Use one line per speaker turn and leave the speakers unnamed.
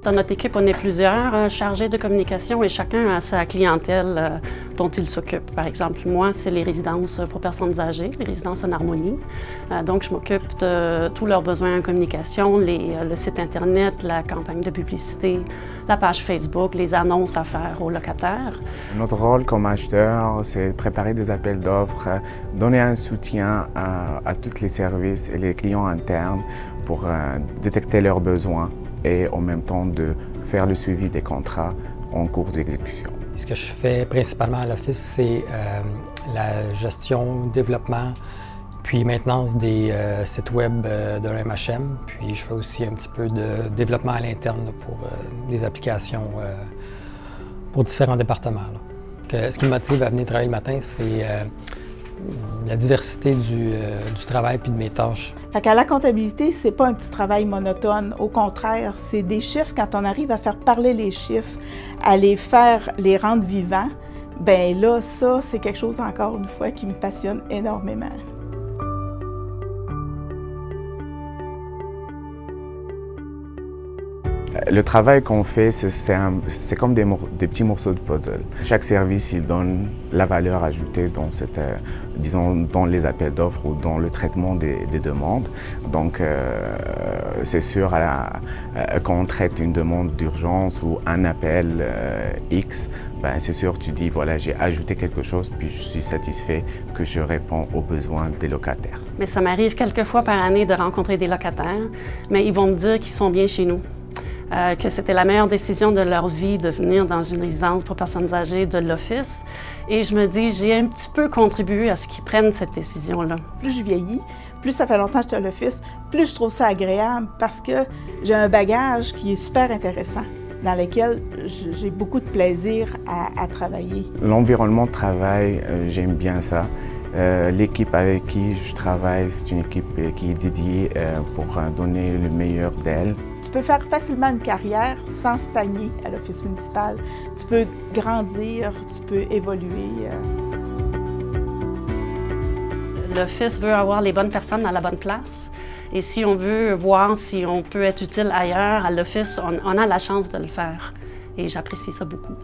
Dans notre équipe, on est plusieurs chargés de communication et chacun a sa clientèle dont il s'occupe. Par exemple, moi, c'est les résidences pour personnes âgées, les résidences en harmonie. Donc, je m'occupe de tous leurs besoins en communication, le site Internet, la campagne de publicité, la page Facebook, les annonces à faire aux locataires.
Notre rôle comme acheteur, c'est préparer des appels d'offres, donner un soutien à tous les services et les clients internes pour détecter leurs besoins et en même temps de faire le suivi des contrats en cours d'exécution.
Ce que je fais principalement à l'office, c'est la gestion, développement, puis maintenance des sites web de l'MHM. Puis je fais aussi un petit peu de développement à l'interne pour des applications pour différents départements. Ce qui me motive à venir travailler le matin, c'est la diversité du travail puis de mes tâches.
Fait qu'à la comptabilité, c'est pas un petit travail monotone. Au contraire, c'est des chiffres. Quand on arrive à faire parler les chiffres, à les rendre vivants, ben là, ça, c'est quelque chose encore une fois qui me passionne énormément.
Le travail qu'on fait, c'est comme des petits morceaux de puzzle. Chaque service, il donne la valeur ajoutée dans, disons, dans les appels d'offres ou dans le traitement des demandes. Donc, c'est sûr, quand on traite une demande d'urgence ou un appel X, ben, c'est sûr, tu dis, voilà, j'ai ajouté quelque chose, puis je suis satisfait que je réponds aux besoins des locataires.
Mais ça m'arrive quelques fois par année de rencontrer des locataires, mais ils vont me dire qu'ils sont bien chez nous. Que c'était la meilleure décision de leur vie de venir dans une résidence pour personnes âgées de l'Office. Et je me dis, j'ai un petit peu contribué à ce qu'ils prennent cette décision-là.
Plus je vieillis, plus ça fait longtemps que je suis à l'Office, plus je trouve ça agréable parce que j'ai un bagage qui est super intéressant, dans lequel j'ai beaucoup de plaisir à travailler.
L'environnement de travail, j'aime bien ça. L'équipe avec qui je travaille, c'est une équipe qui est dédiée pour donner le meilleur d'elle.
Tu peux faire facilement une carrière sans stagner à l'Office municipal. Tu peux grandir, tu peux évoluer.
L'Office veut avoir les bonnes personnes à la bonne place. Et si on veut voir si on peut être utile ailleurs, à l'Office, on a la chance de le faire. Et j'apprécie ça beaucoup.